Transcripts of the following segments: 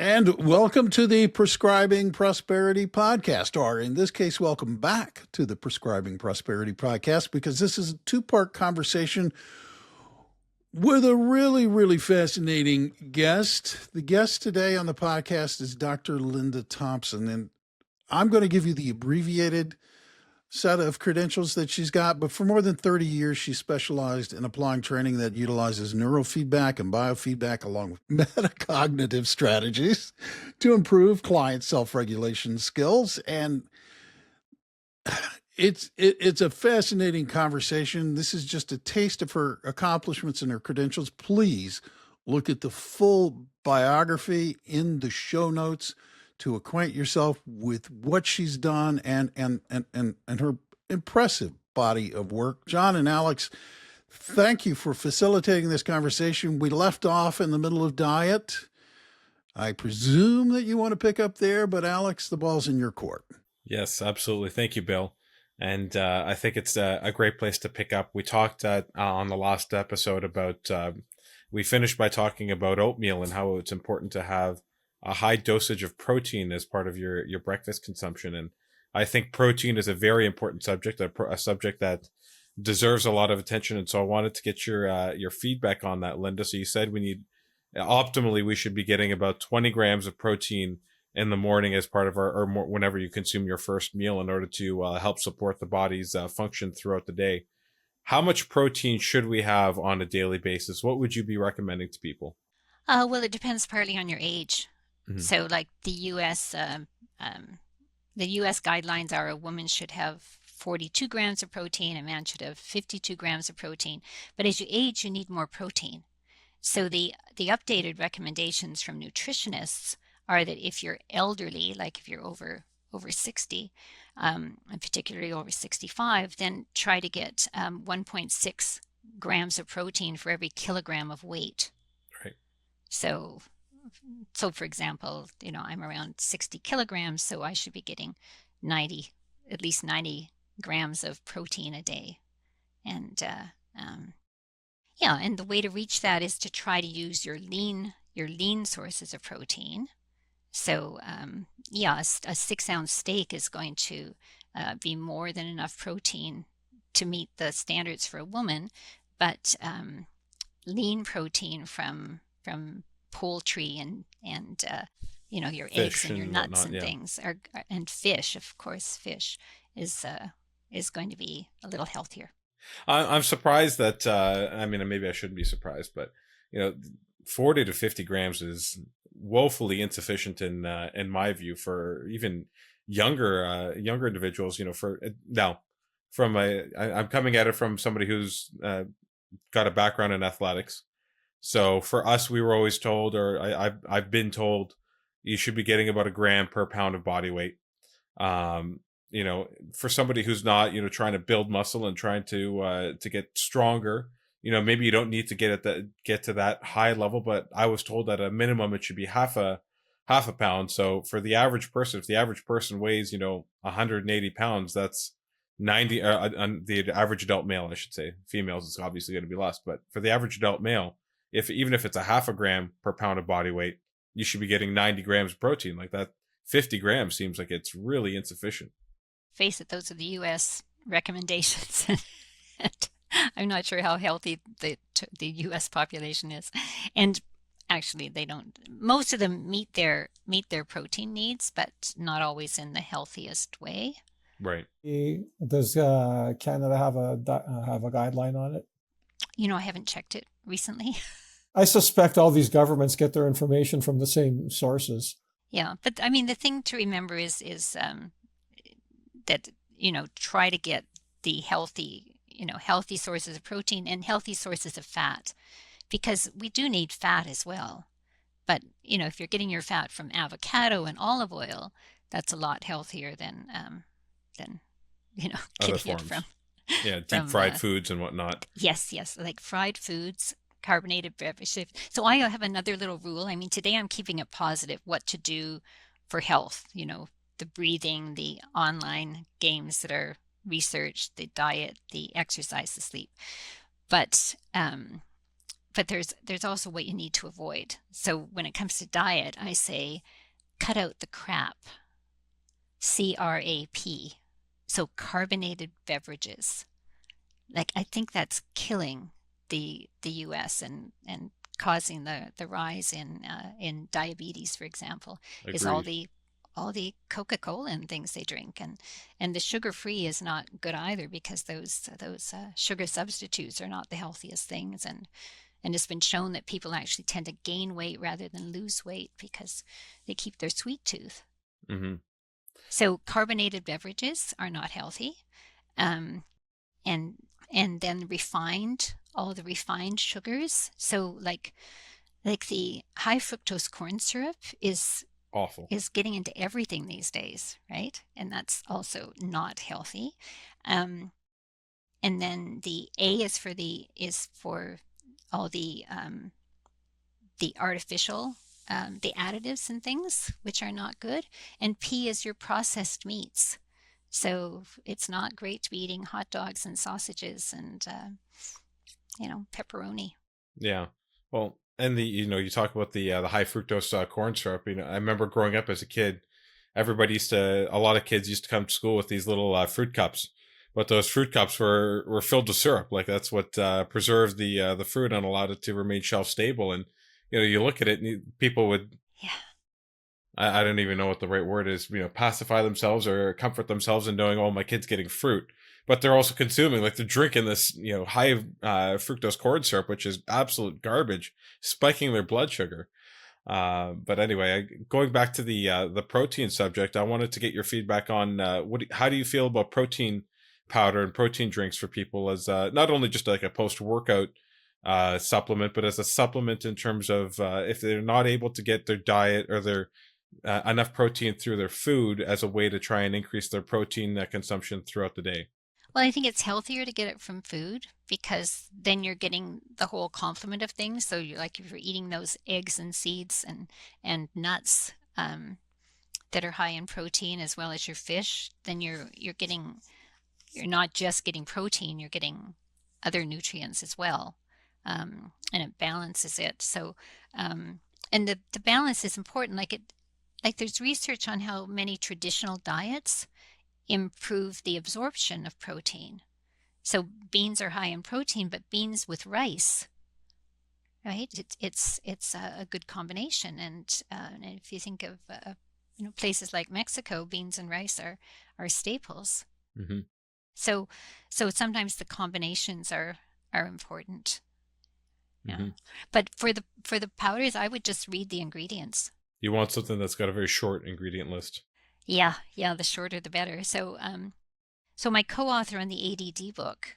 And welcome to the Prescribing Prosperity Podcast, or in this case, welcome back to the Prescribing Prosperity Podcast, because this is a two-part conversation with a really, really fascinating guest. The guest today on the podcast is Dr. Lynda Thompson, and I'm going to give you the abbreviated set of credentials that she's got, but for more than 30 years, she specialized in applying training that utilizes neurofeedback and biofeedback along with metacognitive strategies to improve client self-regulation skills. And it's a fascinating conversation. This is just a taste of her accomplishments and her credentials. Please look at the full biography in the show notes to acquaint yourself with what she's done and her impressive body of work. John and Alex, thank you for facilitating this conversation. We left off in the middle of diet. I presume that you want to pick up there, but Alex, the ball's in your court. Yes, absolutely. Thank you, Bill. And I think it's a great place to pick up. We talked on the last episode about, we finished by talking about oatmeal and how it's important to have a high dosage of protein as part of your breakfast consumption. And I think protein is a very important subject, a subject that deserves a lot of attention. And so I wanted to get your feedback on that, Lynda. So you said optimally, we should be getting about 20 grams of protein in the morning as part of whenever you consume your first meal in order to help support the body's function throughout the day. How much protein should we have on a daily basis? What would you be recommending to people? Well, it depends partly on your age. Mm-hmm. So like the U.S. guidelines are a woman should have 42 grams of protein, a man should have 52 grams of protein. But as you age, you need more protein. So the updated recommendations from nutritionists are that if you're elderly, like if you're over 60, and particularly over 65, then try to get 1.6 grams of protein for every kilogram of weight. Right. So for example, I'm around 60 kilograms, so I should be getting at least 90 grams of protein a day. And and the way to reach that is to try to use your lean sources of protein. So a 6-ounce steak is going to be more than enough protein to meet the standards for a woman, but lean protein from poultry and your fish eggs and your nuts whatnot, and things and fish, of course, fish is going to be a little healthier. I'm surprised that maybe I shouldn't be surprised, but 40 to 50 grams is woefully insufficient in my view for even younger individuals. I'm coming at it from somebody who's got a background in athletics. So for us, we were always told, or I've been told, you should be getting about 1 gram per pound of body weight. For somebody who's not, trying to build muscle and trying to get stronger, maybe you don't need to get to that high level, but I was told that at a minimum it should be half a pound. So for the average person, if the average person weighs, 180 pounds, that's 90, the average adult male, I should say. Females is obviously going to be less, but for the average adult male, even if it's a half a gram per pound of body weight, you should be getting 90 grams of protein. Like that, 50 grams seems like it's really insufficient. Face it, those are the U.S. recommendations. I'm not sure how healthy the U.S. population is, and actually, they don't. Most of them meet their protein needs, but not always in the healthiest way. Right. Does Canada have a guideline on it? I haven't checked it recently. I suspect all these governments get their information from the same sources. Yeah, but I mean, the thing to remember is that try to get the healthy sources of protein and healthy sources of fat, because we do need fat as well. But if you're getting your fat from avocado and olive oil, that's a lot healthier than getting it from deep fried foods and whatnot. Yes, like fried foods, carbonated beverages. So I have another little rule. I mean, today I'm keeping it positive, what to do for health, the breathing, the online games that are researched, the diet, the exercise, the sleep. But but there's also what you need to avoid. So when it comes to diet, I say cut out the crap. CRAP. So carbonated beverages. Like, I think that's killing the US and causing the rise in diabetes, for example, is Agreed. all the Coca-Cola and things they drink, and the sugar-free is not good either, because those sugar substitutes are not the healthiest things, and it's been shown that people actually tend to gain weight rather than lose weight because they keep their sweet tooth. Hmm. So carbonated beverages are not healthy, um, and then all the refined sugars. So like the high fructose corn syrup Awful. is getting into everything these days, right? And that's also not healthy. Um, and then the A is for all the artificial, the additives and things, which are not good. And P is your processed meats. So it's not great to be eating hot dogs and sausages and pepperoni. Yeah. Well, and you talk about the high fructose corn syrup. I remember growing up as a kid, a lot of kids used to come to school with these little fruit cups, but those fruit cups were filled with syrup. Like, that's what preserved the fruit and allowed it to remain shelf stable. And you look at it, and people would, Yeah. I don't even know what the right word is, pacify themselves or comfort themselves in knowing, oh, my kid's getting fruit. But they're also consuming, like, they're drinking this, high fructose corn syrup, which is absolute garbage, spiking their blood sugar. But anyway, going back to the protein subject, I wanted to get your feedback on how do you feel about protein powder and protein drinks for people as not only just like a post-workout supplement, but as a supplement in terms of if they're not able to get their diet or their enough protein through their food, as a way to try and increase their protein consumption throughout the day. Well, I think it's healthier to get it from food, because then you're getting the whole complement of things. So if you're eating those eggs and seeds and nuts that are high in protein, as well as your fish, then you're not just getting protein, you're getting other nutrients as well, and it balances it. So and the balance is important. Like there's research on how many traditional diets improve the absorption of protein. So beans are high in protein, but beans with rice, right? It's a good combination. And if you think of places like Mexico, beans and rice are staples. Mm-hmm. So sometimes the combinations are important. Yeah. Mm-hmm. But for the powders, I would just read the ingredients. You want something that's got a very short ingredient list. Yeah, the shorter the better. So my co-author on the ADD book,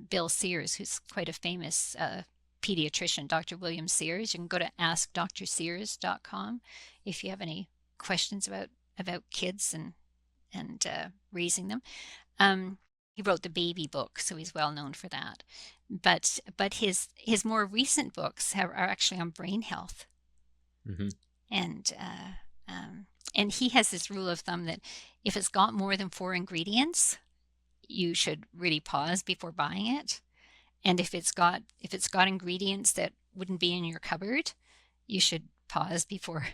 Bill Sears, who's quite a famous pediatrician, Dr. William Sears. You can go to askdrsears.com if you have any questions about kids and raising them. He wrote the baby book, so he's well known for that. But his more recent books are actually on brain health. Mm-hmm. And he has this rule of thumb that if it's got more than 4 ingredients, you should really pause before buying it. And if it's got ingredients that wouldn't be in your cupboard, you should pause before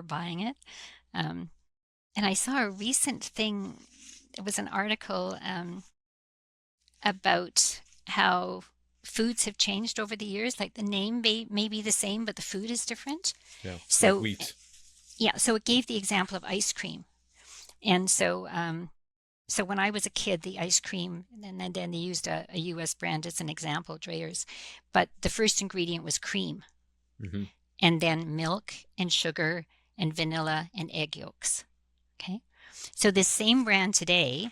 buying it. And I saw a recent thing. It was an article about how foods have changed over the years. Like, the name may be the same, but the food is different. Yeah. So like wheat. Yeah, so it gave the example of ice cream. And so when I was a kid, the ice cream, and then they used a US brand as an example, Dreyer's, but the first ingredient was cream. Mm-hmm. And then milk and sugar and vanilla and egg yolks. Okay. So this same brand today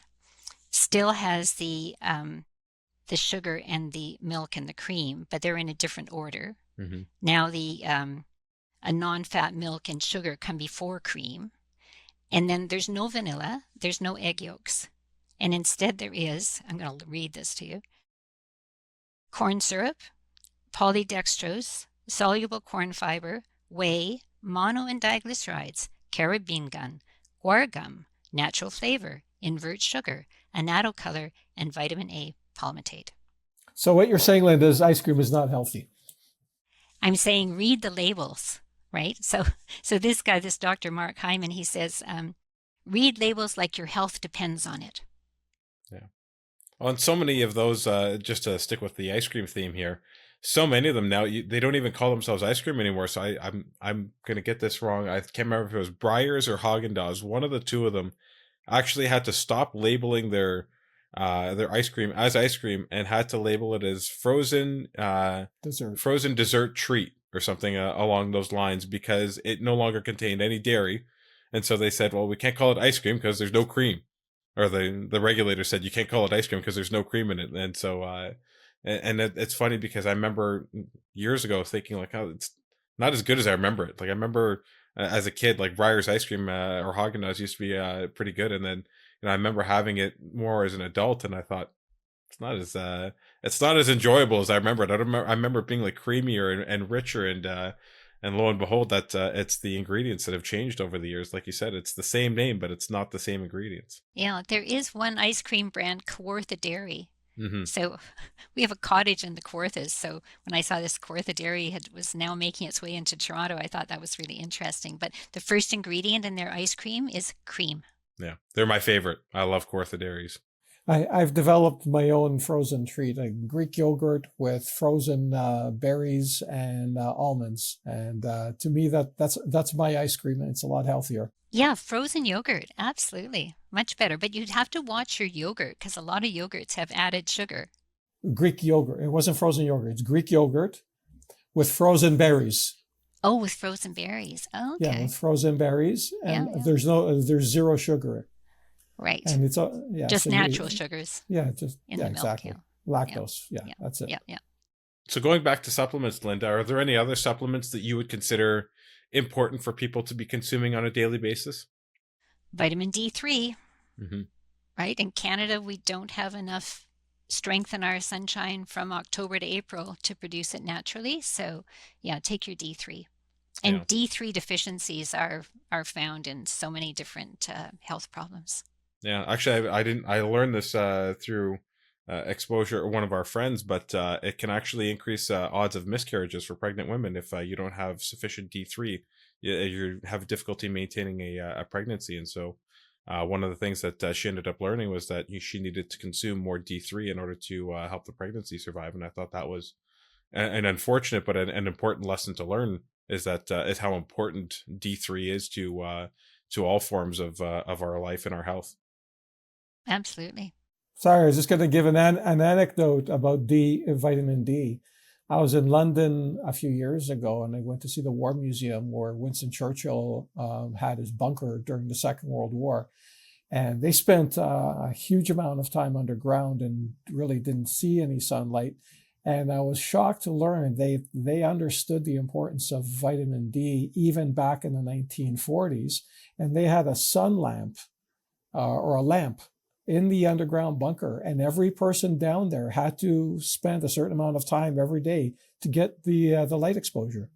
still has the sugar and the milk and the cream, but they're in a different order. Mm-hmm. Now a non-fat milk and sugar come before cream. And then there's no vanilla, there's no egg yolks. And instead there is, I'm going to read this to you, corn syrup, polydextrose, soluble corn fiber, whey, mono and diglycerides, carabine gum, guar gum, natural flavor, invert sugar, annatto color, and vitamin A palmitate. So what you're saying, Lynda, is ice cream is not healthy. I'm saying read the labels, right? So this guy, this Dr. Mark Hyman, he says, read labels like your health depends on it. Yeah. Well, and so many of those, just to stick with the ice cream theme here, so many of them now, they don't even call themselves ice cream anymore. So I'm going to get this wrong. I can't remember if it was Breyers or Haagen-Dazs. One of the two of them actually had to stop labeling their ice cream as ice cream and had to label it as frozen dessert treat or something along those lines, because it no longer contained any dairy. And so they said, well, we can't call it ice cream because there's no cream. Or the regulator said you can't call it ice cream because there's no cream in it. And so it's funny because I remember years ago thinking like, oh, it's not as good as I remember it. Like I remember as a kid, like Breyer's ice cream or Haagen-Dazs used to be pretty good. And then I remember having it more as an adult, and I thought it's not as enjoyable as I remember it. I remember it being like creamier and richer, and lo and behold, that it's the ingredients that have changed over the years. Like you said, it's the same name, but it's not the same ingredients. Yeah, there is one ice cream brand, Kawartha Dairy. Mm-hmm. So we have a cottage in the Kawarthas. So when I saw this Kawartha Dairy was now making its way into Toronto, I thought that was really interesting. But the first ingredient in their ice cream is cream. Yeah, they're my favorite. I love Kawartha Dairies. I've developed my own frozen treat, a Greek yogurt with frozen berries and almonds. And to me, that's my ice cream, and it's a lot healthier. Yeah, frozen yogurt. Absolutely. Much better. But you'd have to watch your yogurt because a lot of yogurts have added sugar. Greek yogurt. It wasn't frozen yogurt. It's Greek yogurt with frozen berries. Oh, with frozen berries. Oh, okay. Yeah, with frozen berries. And Yeah. there's zero sugar. Right. And it's just natural sugars. Yeah, in the milk, exactly. Lactose. Yeah, that's it. Yeah. So going back to supplements, Lynda, are there any other supplements that you would consider important for people to be consuming on a daily basis? Vitamin D3. Mm-hmm. Right? In Canada, we don't have enough strength in our sunshine from October to April to produce it naturally. So yeah, take your D3. And Yeah. D3 deficiencies are found in so many different health problems. Yeah, actually, I learned this through exposure, one of our friends, but it can actually increase odds of miscarriages for pregnant women if you don't have sufficient D3. You have difficulty maintaining a pregnancy, and so one of the things that she ended up learning was that she needed to consume more D3 in order to help the pregnancy survive. And I thought that was an unfortunate but an important lesson to learn, is how important D3 is to all forms of our life and our health. Absolutely. Sorry, I was just going to give an anecdote about vitamin D. I was in London a few years ago, and I went to see the War Museum where Winston Churchill had his bunker during the Second World War. And they spent a huge amount of time underground and really didn't see any sunlight. And I was shocked to learn they understood the importance of vitamin D even back in the 1940s. And they had a sun lamp or a lamp in the underground bunker, and every person down there had to spend a certain amount of time every day to get the light exposure.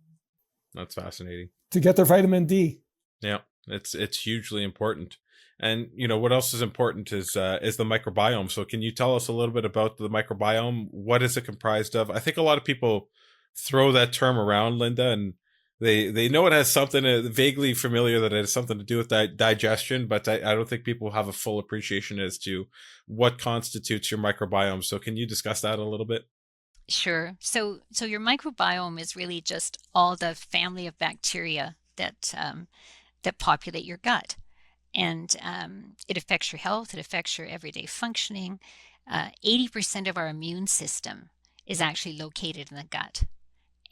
That's fascinating. To get their vitamin D. Yeah, it's hugely important. And what else is important is the microbiome. So can you tell us a little bit about the microbiome? What is it comprised of? I think a lot of people throw that term around, Lynda, and they know it has something vaguely familiar that it has something to do with digestion, but I don't think people have a full appreciation as to what constitutes your microbiome. So can you discuss that a little bit? Sure. So your microbiome is really just all the family of bacteria that populate your gut, and it affects your health. It affects your everyday functioning. 80% of our immune system is actually located in the gut.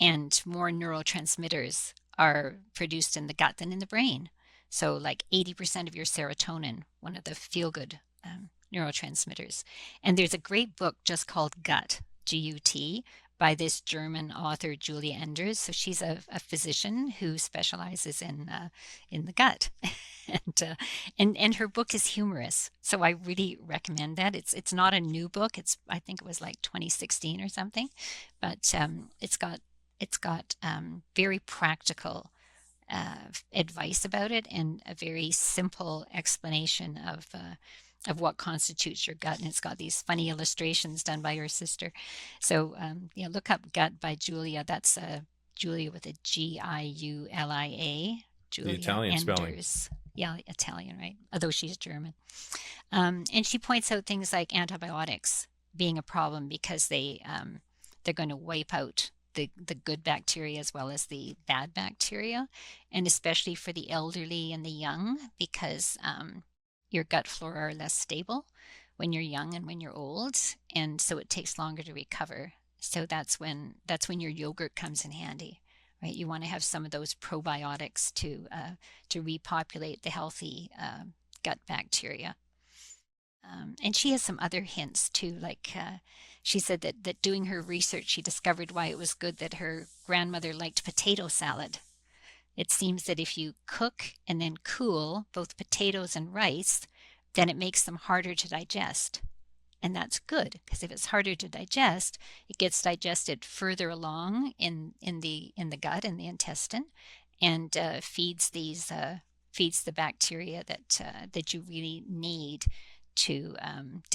And more neurotransmitters are produced in the gut than in the brain. So like 80% of your serotonin, one of the feel-good neurotransmitters. And there's a great book just called Gut, G-U-T, by this German author, Julia Enders. So she's a physician who specializes in the gut. and her book is humorous. So I really recommend that. It's not a new book. I think it was like 2016 or something, but it's got very practical advice about it and a very simple explanation of what constitutes your gut. And it's got these funny illustrations done by her sister. So look up Gut by Julia. That's Julia with a Giulia. The Julia Italian spelling. Enders. Yeah, Italian, right? Although she's German. And she points out things like antibiotics being a problem because they're going to wipe out the good bacteria as well as the bad bacteria, and especially for the elderly and the young, because your gut flora are less stable when you're young and when you're old, and so it takes longer to recover. So that's when your yogurt comes in handy, right? You want to have some of those probiotics to repopulate the healthy gut bacteria. And she has some other hints too, like she said that doing her research, she discovered why it was good that her grandmother liked potato salad. It seems that if you cook and then cool both potatoes and rice, then it makes them harder to digest. And that's good, because if it's harder to digest, it gets digested further along in the gut, in the intestine, and feeds the bacteria that you really need to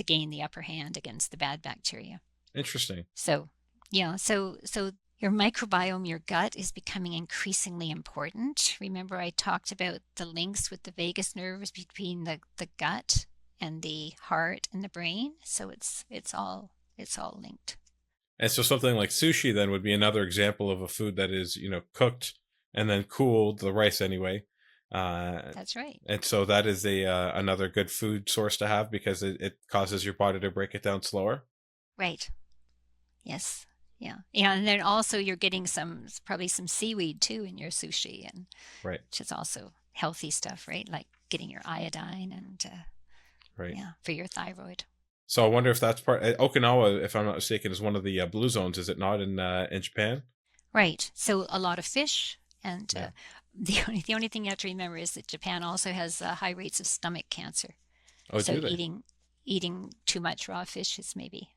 gain the upper hand against the bad bacteria. Interesting. So yeah, so your microbiome, your gut, is becoming increasingly important. Remember, I talked about the links with the vagus nerves between the gut and the heart and the brain. So it's all linked. And so something like sushi then would be another example of a food that is, cooked and then cooled, the rice anyway. That's right. And so that is another good food source to have, because it causes your body to break it down slower. Right. Yes. Yeah. Yeah. And then also you're getting probably some seaweed too in your sushi, and right, which is also healthy stuff, right? Like getting your iodine and right. Yeah, for your thyroid. So I wonder if that's Okinawa, if I'm not mistaken, is one of the blue zones, is it not, in Japan? Right. So a lot of fish, and Yeah. the only thing you have to remember is that Japan also has high rates of stomach cancer. Oh, So do they? eating too much raw fish is maybe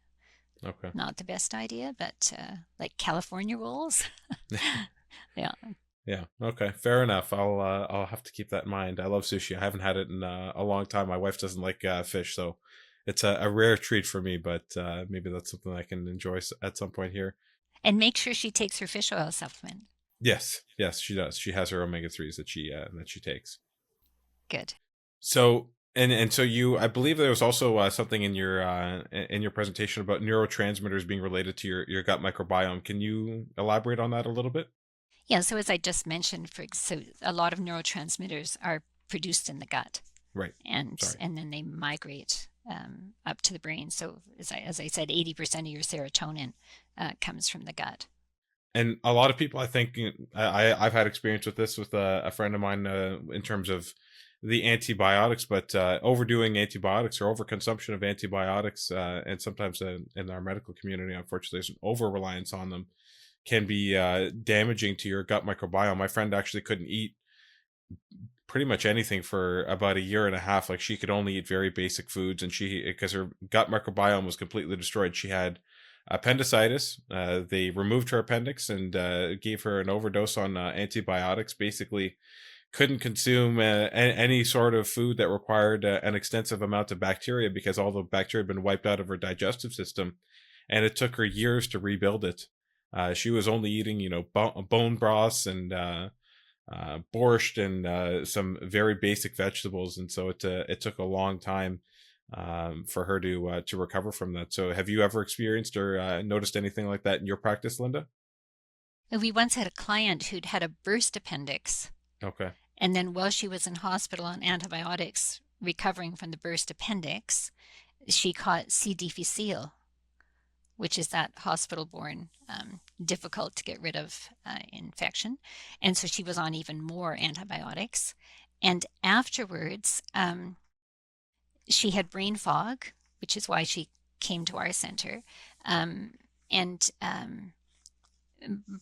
Okay. not the best idea, but like California rolls. Yeah. Yeah. Okay. Fair enough. I'll have to keep that in mind. I love sushi. I haven't had it in a long time. My wife doesn't like fish, so it's a rare treat for me. But maybe that's something I can enjoy at some point here. And make sure she takes her fish oil supplement. Yes, she does. She has her omega-3s that she takes. Good. So and so I believe there was also something in your presentation about neurotransmitters being related to your gut microbiome. Can you elaborate on that a little bit? Yeah, so as I just mentioned, so a lot of neurotransmitters are produced in the gut. Right. And then they migrate up to the brain. So as I said, 80% of your serotonin comes from the gut. And a lot of people, I think, I've had experience with this with a friend of mine in terms of the antibiotics, but overdoing antibiotics or overconsumption of antibiotics, and sometimes in our medical community, unfortunately, there's an over-reliance on them, can be damaging to your gut microbiome. My friend actually couldn't eat pretty much anything for about a year and a half. Like, she could only eat very basic foods, and because her gut microbiome was completely destroyed. She had appendicitis. They removed her appendix and gave her an overdose on antibiotics. Basically couldn't consume any sort of food that required an extensive amount of bacteria, because all the bacteria had been wiped out of her digestive system, and it took her years to rebuild it. She was only eating, bone broths and borscht and some very basic vegetables, and so it took a long time for her to recover from that. So have you ever experienced or noticed anything like that in your practice, Lynda? We once had a client who'd had a burst appendix. Okay. And then while she was in hospital on antibiotics, recovering from the burst appendix, she caught C. difficile, which is that hospital-borne, difficult to get rid of infection. And so she was on even more antibiotics. And afterwards, she had brain fog, which is why she came to our center.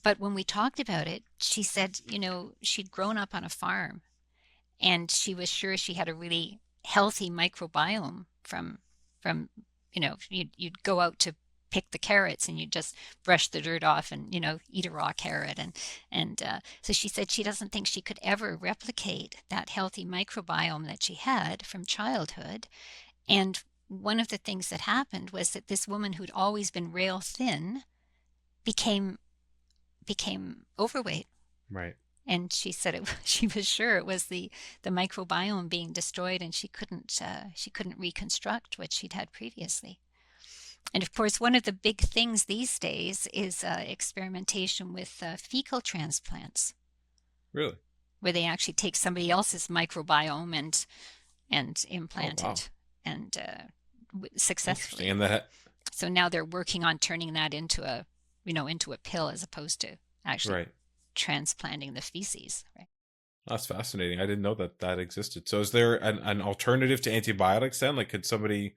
But when we talked about it, she said, she'd grown up on a farm, and she was sure she had a really healthy microbiome from you'd go out to pick the carrots and you'd just brush the dirt off and, eat a raw carrot. And so she said she doesn't think she could ever replicate that healthy microbiome that she had from childhood. And one of the things that happened was that this woman who'd always been rail thin became became overweight. Right. And she said she was sure it was the microbiome being destroyed, and she couldn't reconstruct what she'd had previously. And of course, one of the big things these days is experimentation with fecal transplants. Really? Where they actually take somebody else's microbiome and implant wow. it, and successfully. And that. So now they're working on turning that into a pill, as opposed to actually Right. transplanting the feces. Right. That's fascinating. I didn't know that existed. So is there an alternative to antibiotics then? Like, could somebody...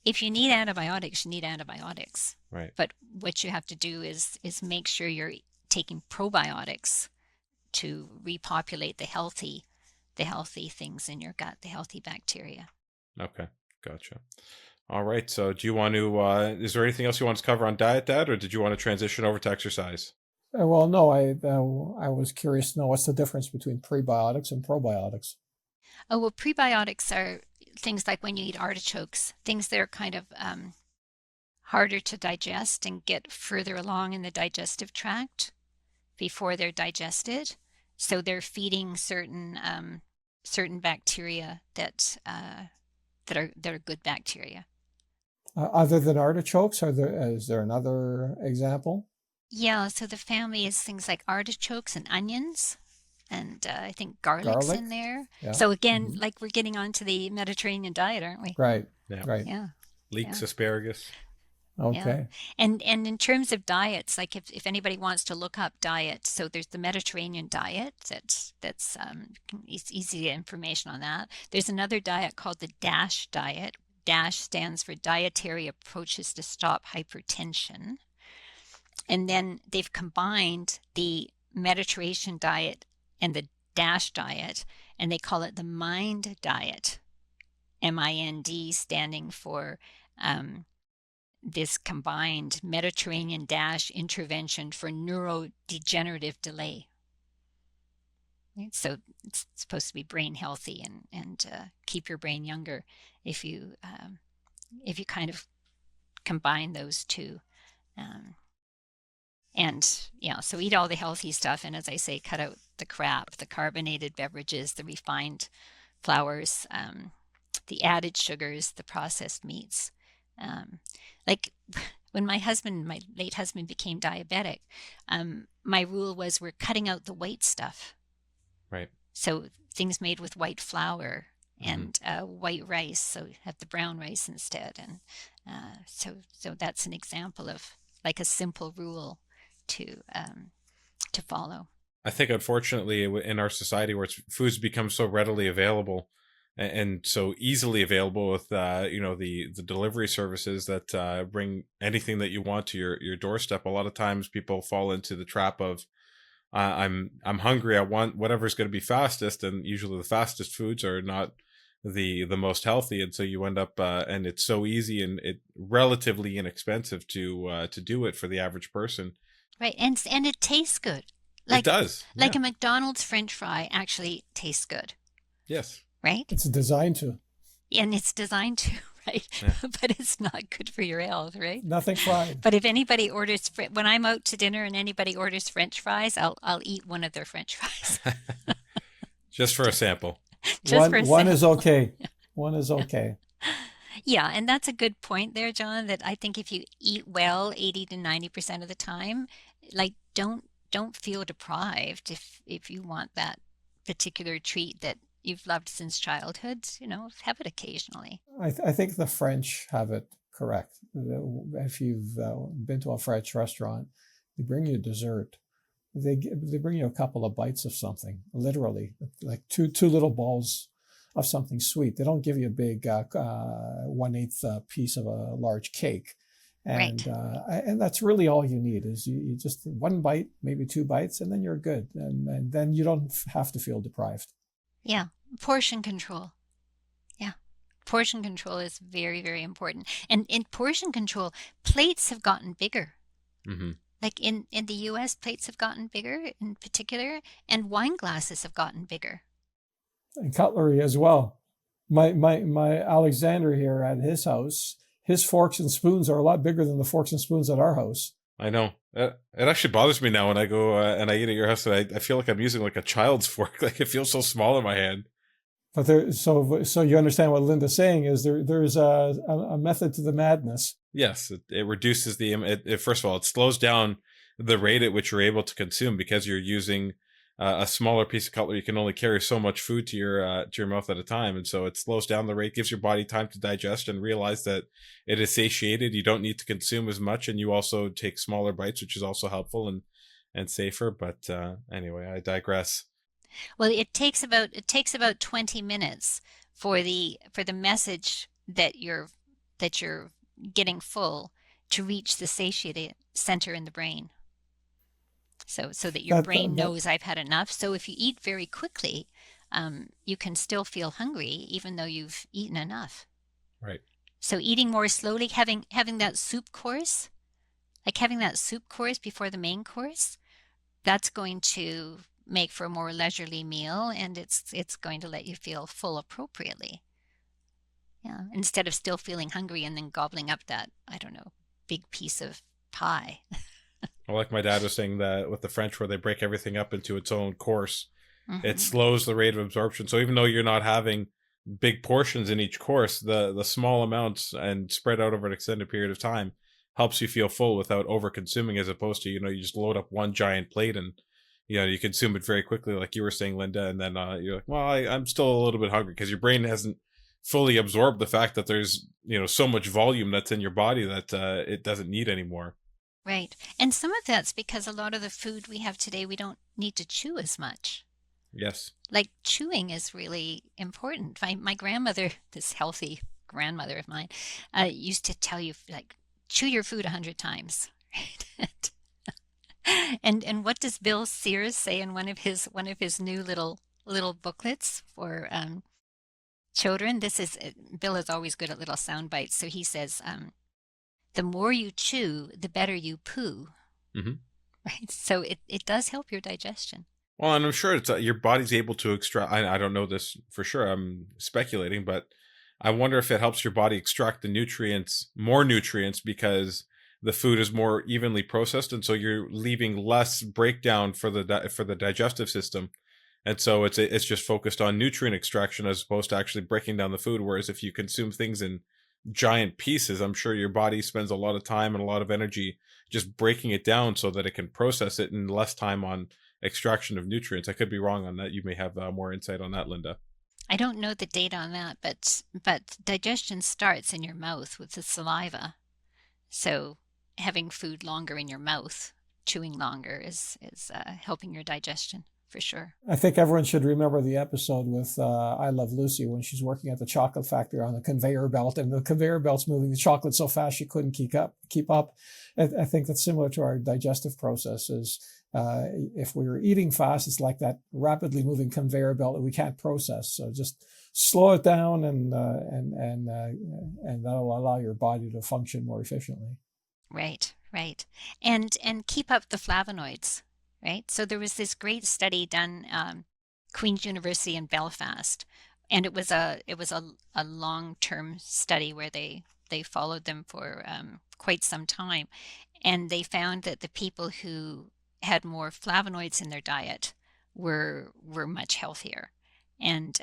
If you need antibiotics, you need antibiotics. Right. But what you have to do is make sure you're taking probiotics to repopulate the healthy things in your gut, the healthy bacteria. Okay. Gotcha. All right. So do you want to, is there anything else you want to cover on diet, Dad, or did you want to transition over to exercise? Well, no, I was curious to know what's the difference between prebiotics and probiotics. Oh, well, prebiotics are things like when you eat artichokes, things that are kind of harder to digest and get further along in the digestive tract before they're digested. So they're feeding certain bacteria that are good bacteria. Other than artichokes, is there another example? Yeah, so the family is things like artichokes and onions, and I think garlic's in there. Yeah. So again, like we're getting onto the Mediterranean diet, aren't we? Right. Yeah. Right. Yeah. Leeks, Yeah. asparagus. Okay. Yeah. And in terms of diets, like if anybody wants to look up diet, so there's the Mediterranean diet that's easy information on that. There's another diet called the DASH diet. DASH stands for Dietary Approaches to Stop Hypertension. And then they've combined the Mediterranean diet and the DASH diet, and they call it the MIND diet, MIND, standing for this combined Mediterranean DASH intervention for neurodegenerative delay. Right? So it's supposed to be brain healthy and keep your brain younger if you kind of combine those two. And yeah, so eat all the healthy stuff, and as I say, cut out the crap, the carbonated beverages, the refined flours, the added sugars, the processed meats. Like when my late husband became diabetic, my rule was we're cutting out the white stuff. Right. So things made with white flour and white rice, so have the brown rice instead. And so that's an example of like a simple rule to follow. I think, unfortunately, in our society where foods become so readily available and so easily available with the delivery services that bring anything that you want to your doorstep, a lot of times people fall into the trap of I'm hungry, I want whatever's going to be fastest, and usually the fastest foods are not the most healthy, and so you end up and it's so easy and it relatively inexpensive to do it for the average person. Right, and it tastes good. It does. Like a McDonald's French fry actually tastes good. Yes. Right? It's designed to. And it's designed to, right? Yeah. But it's not good for your health, right? Nothing fried. But if anybody orders, when I'm out to dinner and anybody orders French fries, I'll eat one of their French fries. Just for a sample. One is okay. One is okay. Yeah, and that's a good point there, John, that I think if you eat well 80 to 90% of the time, like don't feel deprived if you want that particular treat that you've loved since childhood, have it occasionally. I think the French have it correct. If you've been to a French restaurant, they bring you dessert. They bring you a couple of bites of something, literally, like two little balls of something sweet. They don't give you a big 1/8 piece of a large cake. And right. And that's really all you need is you just one bite, maybe 2 bites, and then you're good. And then you don't have to feel deprived. Yeah. Portion control. Yeah. Portion control is very, very important. And in portion control, plates have gotten bigger. Mm-hmm. Like in the US, plates have gotten bigger in particular, and wine glasses have gotten bigger. And cutlery as well. My Alexander here at his house, his forks and spoons are a lot bigger than the forks and spoons at our house. I know. It actually bothers me now when I go and I eat at your house, and I feel like I'm using like a child's fork. Like it feels so small in my hand. But so you understand what Lynda's saying is there's a method to the madness. Yes, it reduces first of all, it slows down the rate at which you're able to consume because you're using a smaller piece of cutlery. You can only carry so much food to your mouth at a time, and so it slows down the rate, gives your body time to digest and realize that it is satiated. You don't need to consume as much, and you also take smaller bites, which is also helpful and safer. But anyway, I digress. Well, it takes about 20 minutes for the message that you're getting full to reach the satiated center in the brain. So that your brain knows I've had enough. So if you eat very quickly, you can still feel hungry even though you've eaten enough. Right. So eating more slowly, having that soup course, like having that soup course before the main course, that's going to make for a more leisurely meal, and it's going to let you feel full appropriately. Yeah, instead of still feeling hungry and then gobbling up that, I don't know, big piece of pie. Well, like my dad was saying that with the French, where they break everything up into its own course, Mm-hmm. it slows the rate of absorption. So even though you're not having big portions in each course, the small amounts and spread out over an extended period of time helps you feel full without over consuming, as opposed to, you just load up one giant plate and you consume it very quickly, like you were saying, Lynda, and then you're like, well, I'm still a little bit hungry because your brain hasn't fully absorbed the fact that there's so much volume that's in your body that it doesn't need anymore. Right. And some of that's because a lot of the food we have today, we don't need to chew as much. Yes. Like chewing is really important. My grandmother, this healthy grandmother of mine, used to tell you, like, chew your food 100 times. Right? And what does Bill Sears say in one of his new little booklets for children? Bill is always good at little sound bites. So he says, the more you chew, the better you poo. Mm-hmm. Right. So it does help your digestion. Well, and I'm sure it's your body's able to extract. I don't know this for sure. I'm speculating, but I wonder if it helps your body extract more nutrients, because the food is more evenly processed, and so you're leaving less breakdown for the digestive system, and so it's just focused on nutrient extraction as opposed to actually breaking down the food. Whereas if you consume things in giant pieces, I'm sure your body spends a lot of time and a lot of energy just breaking it down so that it can process it, and less time on extraction of nutrients. I could be wrong on that. You may have more insight on that, Lynda. I don't know the data on that, but digestion starts in your mouth with the saliva. So having food longer in your mouth, chewing longer, is helping your digestion for sure. I think everyone should remember the episode with I Love Lucy, when she's working at the chocolate factory on the conveyor belt, and the conveyor belt's moving the chocolate so fast she couldn't keep up. I think that's similar to our digestive processes. If we were eating fast, it's like that rapidly moving conveyor belt that we can't process. So just slow it down, and that'll allow your body to function more efficiently. Right. And keep up the flavonoids. Right. So there was this great study done, Queen's University in Belfast, and it was a long-term study where they followed them for quite some time, and they found that the people who had more flavonoids in their diet were much healthier, and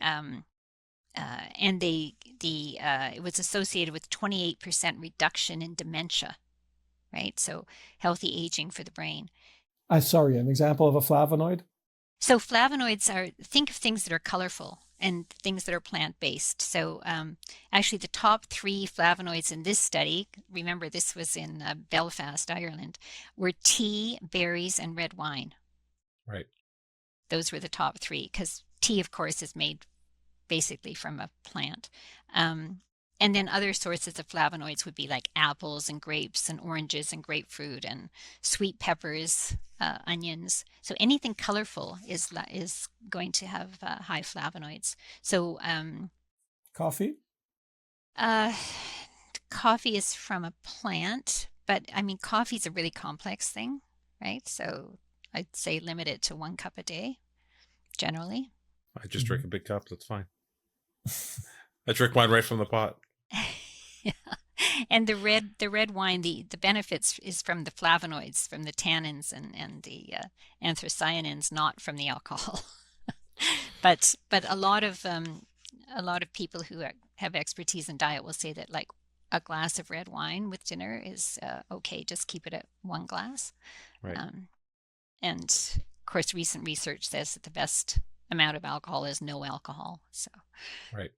it was associated with 28% reduction in dementia. Right. So healthy aging for the brain. Sorry, an example of a flavonoid? So flavonoids think of things that are colorful and things that are plant-based. So actually the top 3 flavonoids in this study, remember this was in Belfast, Ireland, were tea, berries, and red wine. Right. Those were the top 3, because tea, of course, is made basically from a plant. And then other sources of flavonoids would be like apples and grapes and oranges and grapefruit and sweet peppers, onions. So anything colorful is going to have high flavonoids. So coffee? Coffee is from a plant, but I mean, coffee is a really complex thing, right? So I'd say limit it to 1 cup a day, generally. I just drink a big cup. That's fine. I drink mine right from the pot. Yeah. And the red wine, the benefits is from the flavonoids, from the tannins and the anthocyanins, not from the alcohol. But a lot of people who have expertise in diet will say that like a glass of red wine with dinner is okay. Just keep it at one glass. Right. And of course, recent research says that the best amount of alcohol is no alcohol. So, Right.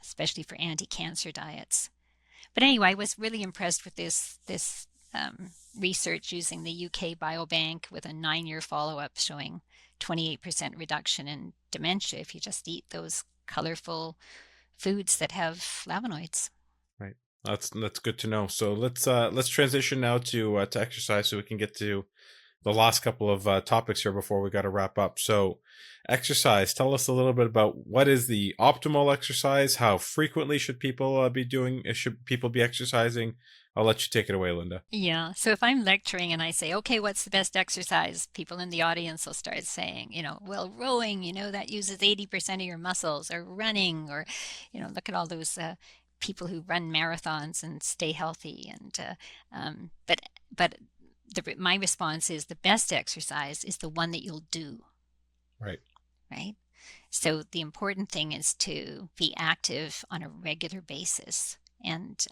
especially for anti-cancer diets. But anyway, I was really impressed with this research using the UK Biobank with a 9-year follow-up showing 28% reduction in dementia if you just eat those colorful foods that have flavonoids. Right. That's good to know. So let's transition now to exercise so we can get to the last couple of topics here before we got to wrap up. So exercise, tell us a little bit about what is the optimal exercise? How frequently should people should people be exercising? I'll let you take it away, Lynda. Yeah. So if I'm lecturing and I say, okay, what's the best exercise? People in the audience will start saying, well, rowing, that uses 80% of your muscles, or running, or, look at all those people who run marathons and stay healthy. And but my response is the best exercise is the one that you'll do. Right. Right. So the important thing is to be active on a regular basis. And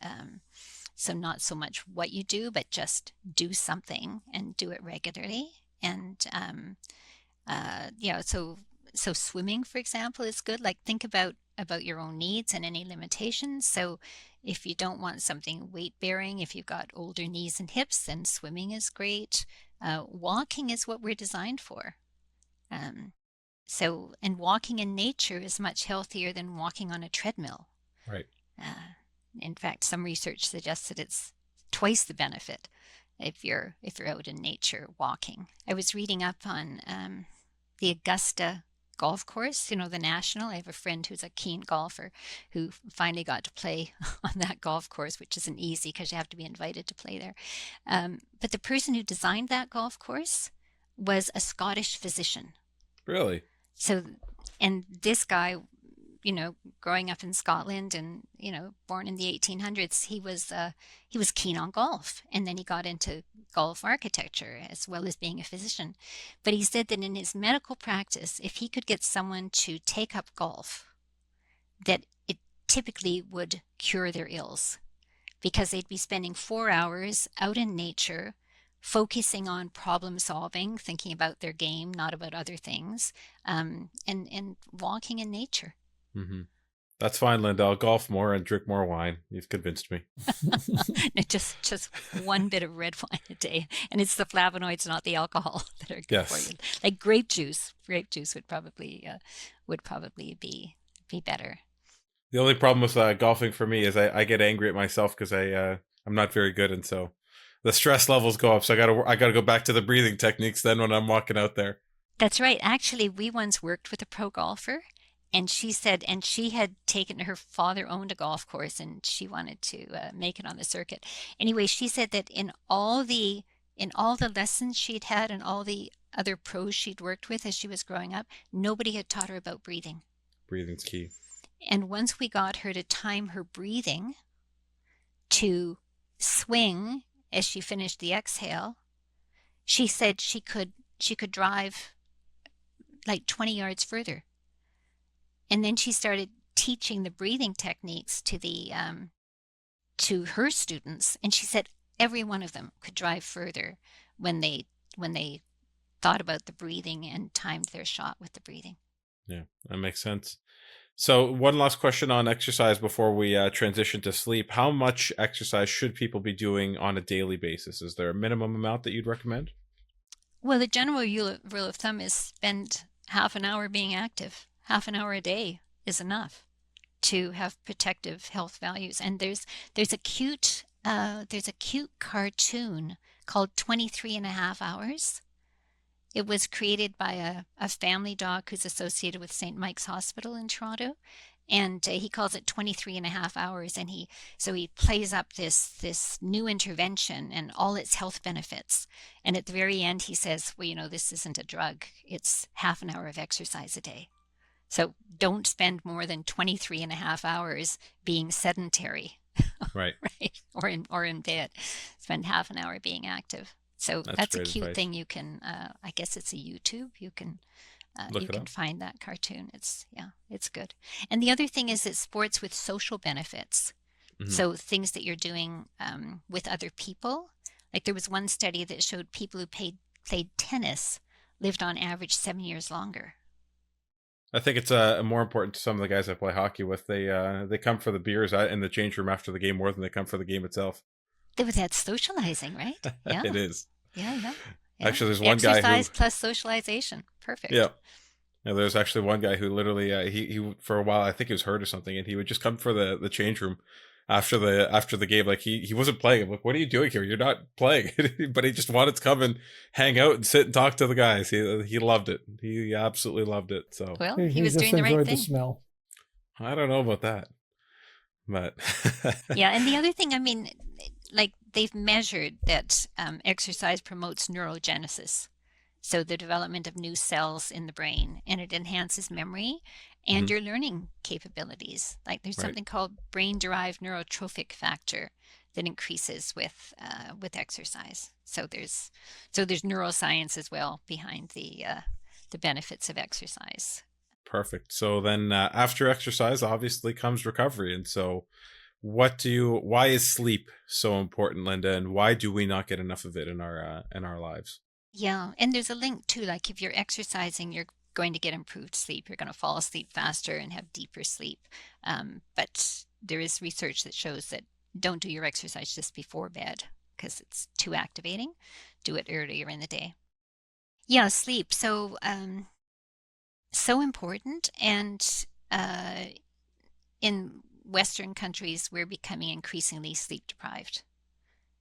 so not so much what you do, but just do something and do it regularly. And so swimming, for example, is good. Like think about your own needs and any limitations. So if you don't want something weight bearing, if you've got older knees and hips, then swimming is great. Walking is what we're designed for. And walking in nature is much healthier than walking on a treadmill. Right. In fact, some research suggests that it's twice the benefit if you're out in nature walking. I was reading up on the Augusta golf course, the National. I have a friend who's a keen golfer who finally got to play on that golf course, which isn't easy because you have to be invited to play there. But the person who designed that golf course was a Scottish physician. Really? So, and this guy, growing up in Scotland and, born in the 1800s, he was keen on golf. And then he got into golf architecture as well as being a physician. But he said that in his medical practice, if he could get someone to take up golf, that it typically would cure their ills because they'd be spending 4 hours out in nature, focusing on problem solving, thinking about their game, not about other things, and walking in nature. Mm-hmm. That's fine, Lynda. I'll golf more and drink more wine. You've convinced me. just one bit of red wine a day, and it's the flavonoids, not the alcohol, that are good for you. Like grape juice. Grape juice would probably be better. The only problem with golfing for me is I get angry at myself because I'm not very good, and so the stress levels go up. So I gotta go back to the breathing techniques then when I'm walking out there. That's right. Actually, we once worked with a pro golfer. And she said, and she had her father owned a golf course and she wanted to make it on the circuit. Anyway, she said that in all the lessons she'd had and all the other pros she'd worked with as she was growing up, nobody had taught her about breathing. Breathing's key. And once we got her to time her breathing to swing as she finished the exhale, she said she could drive like 20 yards further. And then she started teaching the breathing techniques to her students, and she said every one of them could drive further when they thought about the breathing and timed their shot with the breathing. Yeah, that makes sense. So one last question on exercise before we transition to sleep. How much exercise should people be doing on a daily basis? Is there a minimum amount that you'd recommend? Well, the general rule of thumb is spend half an hour being active. Half an hour a day is enough to have protective health values. And there's a cute cartoon called 23 and a half hours. It was created by a family doc who's associated with St. Mike's Hospital in Toronto. And he calls it 23 and a half hours. And he plays up this new intervention and all its health benefits. And at the very end, he says, well, this isn't a drug. It's half an hour of exercise a day. So don't spend more than 23 and a half hours being sedentary. Right. right? Or in bed, spend half an hour being active. So That's that's a great cute advice. thing. You can, I guess it's a YouTube. Look You it can up. find that cartoon. It's good. And the other thing is that sports with social benefits. Hmm. So things that you're doing with other people. Like there was one study that showed people who played tennis lived on average 7 years longer. I think it's more important to some of the guys I play hockey with. They come for the beers in the change room after the game more than they come for the game itself. That's socializing, right? Yeah, It is. yeah, yeah, yeah. Actually, there's one guy who, Exercise plus socialization. yeah, Perfect. yeah, there's actually one guy who literally he for a while I think he was hurt or something, and he would just come for the change room after the game. Like he wasn't playing. I'm like, what are you doing here? You're not playing. But he just wanted to come and hang out and sit and talk to the guys. He loved it. He absolutely loved it. So Well, he He was just doing the right enjoyed the thing. smell. I don't know about that, but Yeah, and the other thing, I mean, like they've measured that exercise promotes neurogenesis, so the development of new cells in the brain, and it enhances memory and Mhm. your learning capabilities. Like there's Right. something called brain-derived neurotrophic factor that increases with exercise. So there's neuroscience as well behind the benefits of exercise. Perfect. So then after exercise, obviously comes recovery. And so why is sleep so important, Linda? And why do we not get enough of it in our lives? Yeah, and there's a link too, like if you're exercising, you're going to get improved sleep. You're going to fall asleep faster and have deeper sleep. But there is research that shows that don't do your exercise just before bed because it's too activating. Do it earlier in the day. Yeah, sleep. So important. And in Western countries, we're becoming increasingly sleep deprived.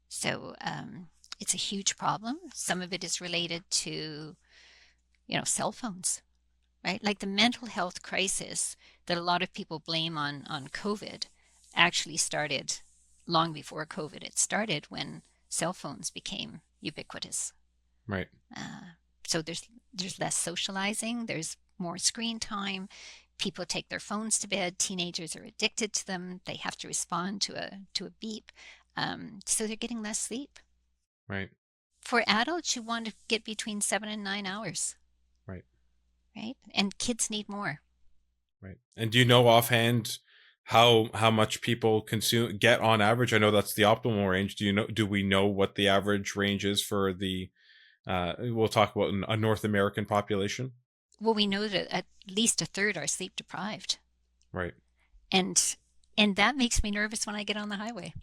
So it's a huge problem. Some of it is related to cell phones, right? Like the mental health crisis that a lot of people blame on COVID actually started long before COVID. It started when cell phones became ubiquitous. Right. Uh, so there's less socializing, there's more screen time. People take their phones to bed. Teenagers are addicted to them. They have to respond to a beep. So they're getting less sleep. Right. For adults, you want to get between 7 and 9 hours, Right. right? And kids need more. Right. And do you know offhand how much people get on average? I know that's the optimal range. Do we know what the average range is for the we'll talk about a North American population? Well, we know that at least a third are sleep deprived. Right. And and that makes me nervous when I get on the highway,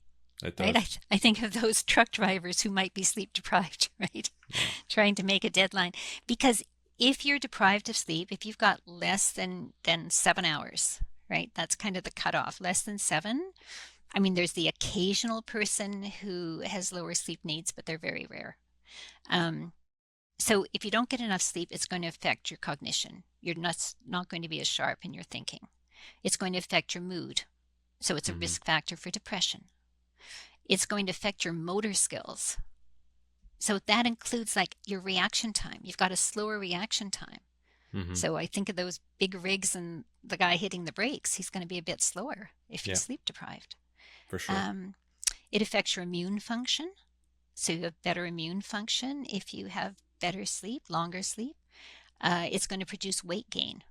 It right? does. I think of those truck drivers who might be sleep deprived, right? Yeah. Trying to make a deadline. Because if you're deprived of sleep, if you've got less than 7 hours, right? That's kind of the cutoff. Less than seven. I mean, there's the occasional person who has lower sleep needs, but they're very rare. Um, so if you don't get enough sleep, it's going to affect your cognition. You're not going to be as sharp in your thinking. It's going to affect your mood. So it's a Hmm. risk factor for depression. It's going to affect your motor skills. So that includes like your reaction time. You've got a slower reaction time. Hmm. So I think of those big rigs and the guy hitting the brakes. He's going to be a bit slower if he's Yeah, sleep deprived. for sure. Um, it affects your immune function. So you have better immune function if you have better sleep, longer sleep. It's going to produce weight gain.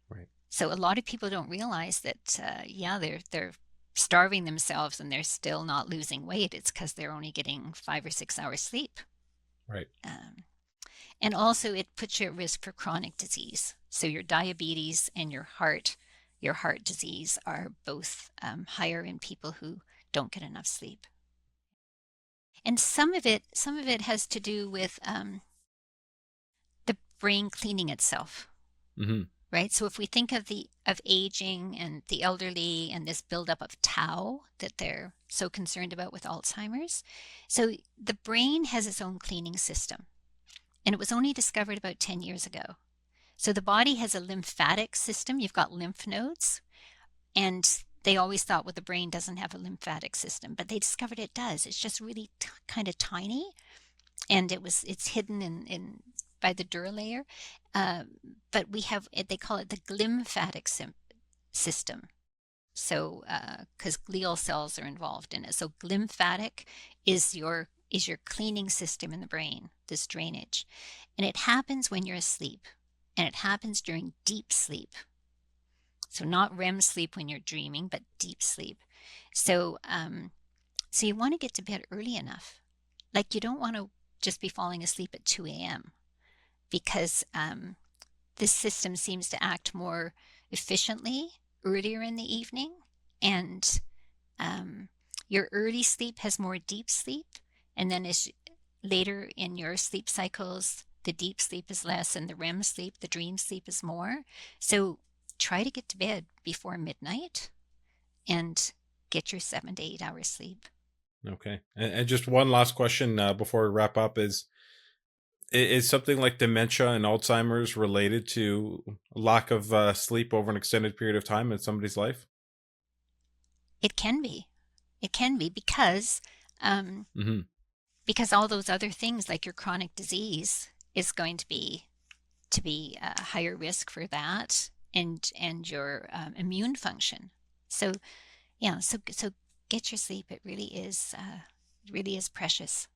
Right. So a lot of people don't realize that, yeah, they're starving themselves and they're still not losing weight. It's because they're only getting 5 or 6 hours sleep. Right. And also it puts you at risk for chronic disease. So your diabetes and your heart disease are both higher in people who don't get enough sleep. And some of it has to do with the brain cleaning itself. Hmm. Right? So if we think of aging and the elderly and this buildup of tau that they're so concerned about with Alzheimer's, so the brain has its own cleaning system, and it was only discovered about 10 years ago. So the body has a lymphatic system. You've got lymph nodes, and they always thought, well, the brain doesn't have a lymphatic system, but they discovered it does. It's just really kind of tiny, and it's hidden in by the dura layer. But we have, they call it the glymphatic system. So, because glial cells are involved in it. So lymphatic is your cleaning system in the brain, this drainage. And it happens when you're asleep. And it happens during deep sleep. So not REM sleep when you're dreaming, but deep sleep. So, so you want to get to bed early enough. Like, you don't want to just be falling asleep at 2 a.m. because this system seems to act more efficiently earlier in the evening, and your early sleep has more deep sleep, and then as later in your sleep cycles, the deep sleep is less and the REM sleep, the dream sleep, is more. So try to get to bed before midnight and get your 7 to 8 hours sleep. Okay. And just one last question before we wrap up is something like dementia and Alzheimer's related to lack of sleep over an extended period of time in somebody's life? It can be. It can be because because all those other things, like your chronic disease, is going to be a higher risk for that, and your immune function. So yeah, so get your sleep. It really is precious.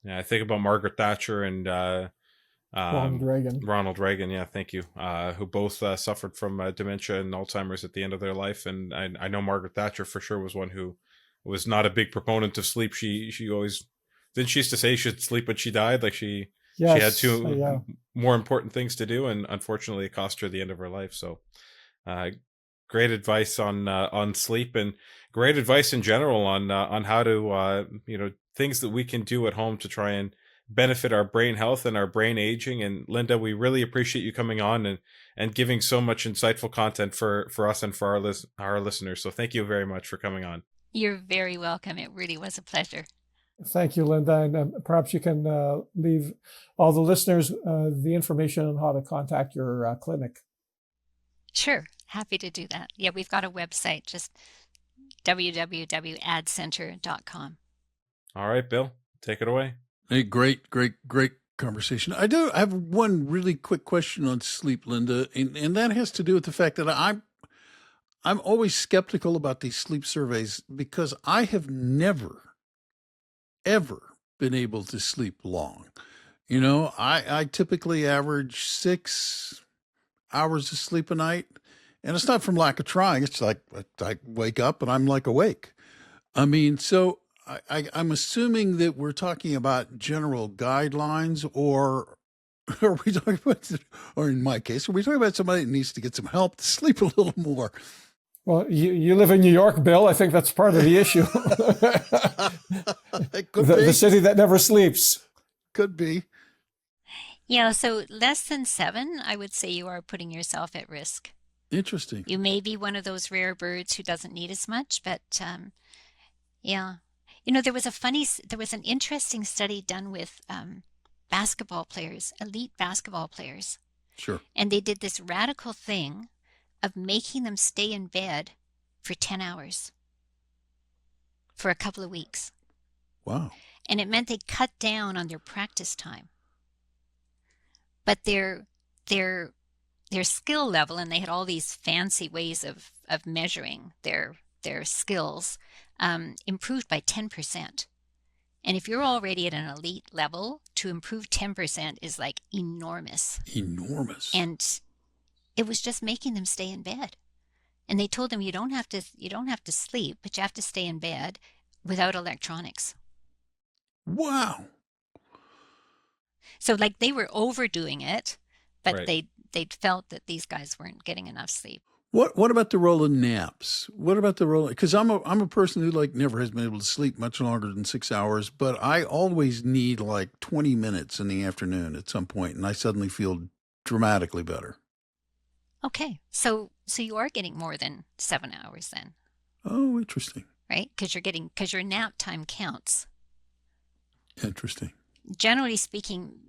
Yeah, I think about Margaret Thatcher and Ronald Reagan, yeah, thank you, who both suffered from dementia and Alzheimer's at the end of their life. And I know Margaret Thatcher for sure was one who was not a big proponent of sleep. She always, didn't she used to say she should sleep when she died? Like she had two more important things to do, and unfortunately it cost her the end of her life. So great advice on sleep, and great advice in general on how to things that we can do at home to try and benefit our brain health and our brain aging. And Lynda, we really appreciate you coming on and giving so much insightful content for us and for our listeners. So thank you very much for coming on. You're very welcome. It really was a pleasure. Thank you, Lynda. And perhaps you can leave all the listeners the information on how to contact your clinic. Sure. Happy to do that. Yeah, we've got a website, just www.adcenter.com. All right, Bill, take it away. Hey, great conversation. I have one really quick question on sleep, Lynda, and that has to do with the fact that I'm always skeptical about these sleep surveys because I have never, ever been able to sleep long. I typically average 6 hours of sleep a night, and it's not from lack of trying. It's like I wake up and I'm like awake. I mean, so I'm assuming that we're talking about general guidelines, or are we talking about, or in my case, are we talking about somebody that needs to get some help to sleep a little more? Well, you live in New York, Bill. I think that's part of the issue. The city that never sleeps. Could be. Yeah, so less than 7, I would say you are putting yourself at risk. Interesting. You may be one of those rare birds who doesn't need as much, but yeah. There was an interesting study done with basketball players, elite basketball players. Sure. And they did this radical thing of making them stay in bed for 10 hours for a couple of weeks. Wow. And it meant they cut down on their practice time. But their skill level, and they had all these fancy ways of measuring their skills, improved by 10%. And if you're already at an elite level, to improve 10% is like enormous. Enormous. And it was just making them stay in bed. And they told them you don't have to sleep, but you have to stay in bed without electronics. Wow. So like they were overdoing it, but Right. they felt that these guys weren't getting enough sleep. What about the role of naps? What about the role? Because I'm a person who never has been able to sleep much longer than 6 hours, but I always need 20 minutes in the afternoon at some point, and I suddenly feel dramatically better. Okay, so you are getting more than 7 hours then. Oh, interesting. Right, because your nap time counts. Interesting. Generally speaking,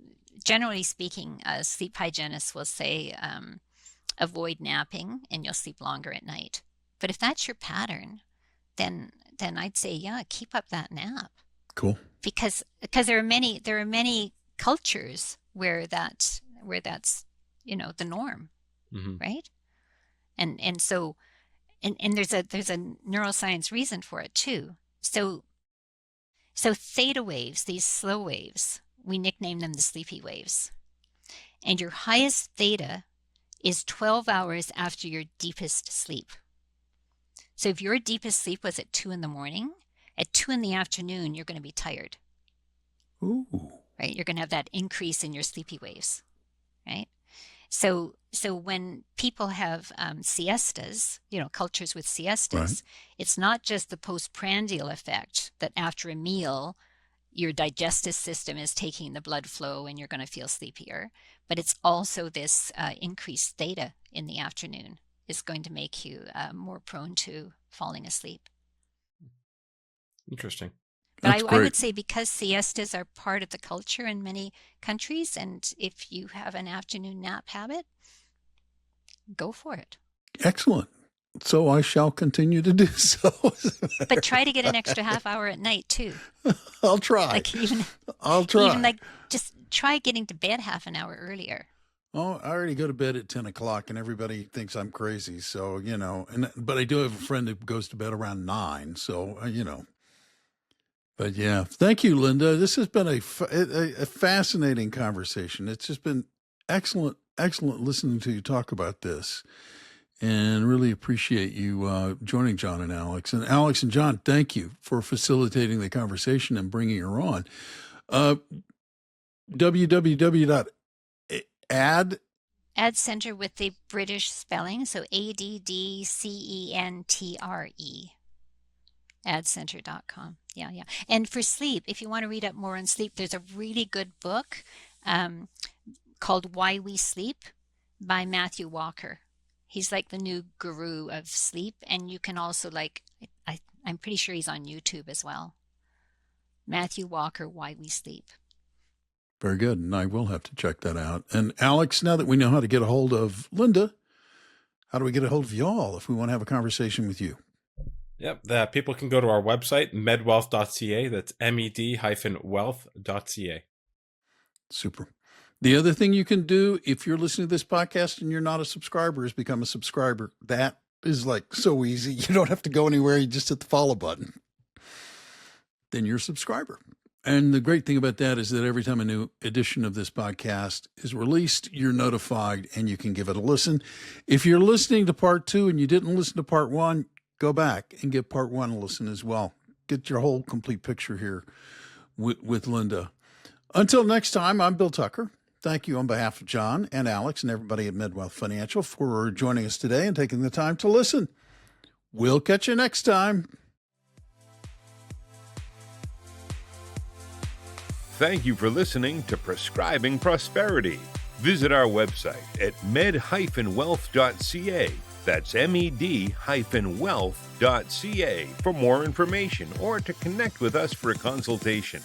sleep hygienists will say avoid napping and you'll sleep longer at night. But if that's your pattern, then I'd say, yeah, keep up that nap. Cool. Because there are many cultures where that's the norm, Mm-hmm. right? And so And there's a neuroscience reason for it too. So theta waves, these slow waves, we nickname them the sleepy waves. And your highest theta is 12 hours after your deepest sleep. So if your deepest sleep was at 2 in the morning, at 2 in the afternoon, you're going to be tired. Ooh. Right? You're going to have that increase in your sleepy waves, right? So when people have siestas, cultures with siestas, it's not just the postprandial effect that after a meal, your digestive system is taking the blood flow and you're going to feel sleepier, but it's also this increased theta in the afternoon is going to make you more prone to falling asleep. Interesting. But I would say because siestas are part of the culture in many countries, and if you have an afternoon nap habit, go for it. Excellent. So I shall continue to do so. But try to get an extra half hour at night too. I'll try. I'll try. Even just try getting to bed half an hour earlier. Oh, I already go to bed at 10 o'clock and everybody thinks I'm crazy. So, but I do have a friend who goes to bed around 9. So, But yeah, thank you, Lynda. This has been a fascinating conversation. It's just been excellent listening to you talk about this, and really appreciate you joining John and Alex. And Alex and John, thank you for facilitating the conversation and bringing her on. www.add Center with the British spelling, so ADDCENTRE. AdCenter.com. Yeah. And for sleep, if you want to read up more on sleep, there's a really good book called Why We Sleep by Matthew Walker. He's like the new guru of sleep. And you can also I'm pretty sure he's on YouTube as well. Matthew Walker, Why We Sleep. Very good. And I will have to check that out. And Alex, now that we know how to get a hold of Lynda, how do we get a hold of y'all if we want to have a conversation with you? Yep, people can go to our website, medwealth.ca. That's med-wealth.ca. Super. The other thing you can do if you're listening to this podcast and you're not a subscriber is become a subscriber. That is so easy. You don't have to go anywhere. You just hit the follow button. Then you're a subscriber. And the great thing about that is that every time a new edition of this podcast is released, you're notified and you can give it a listen. If you're listening to part 2 and you didn't listen to part 1, go back and give part 1 a listen as well. Get your whole complete picture here with Lynda. Until next time, I'm Bill Tucker. Thank you on behalf of John and Alex and everybody at MedWealth Financial for joining us today and taking the time to listen. We'll catch you next time. Thank you for listening to Prescribing Prosperity. Visit our website at med-wealth.ca. That's med-wealth.ca for more information or to connect with us for a consultation.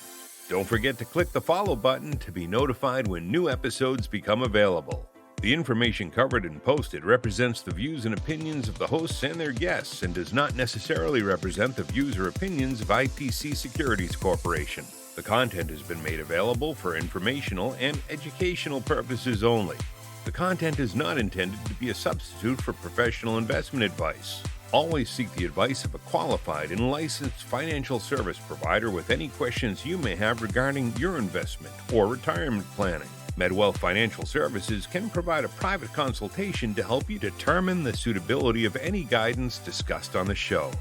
Don't forget to click the follow button to be notified when new episodes become available. The information covered and posted represents the views and opinions of the hosts and their guests and does not necessarily represent the views or opinions of IPC Securities Corporation. The content has been made available for informational and educational purposes only. The content is not intended to be a substitute for professional investment advice. Always seek the advice of a qualified and licensed financial service provider with any questions you may have regarding your investment or retirement planning. MedWealth Financial Services can provide a private consultation to help you determine the suitability of any guidance discussed on the show.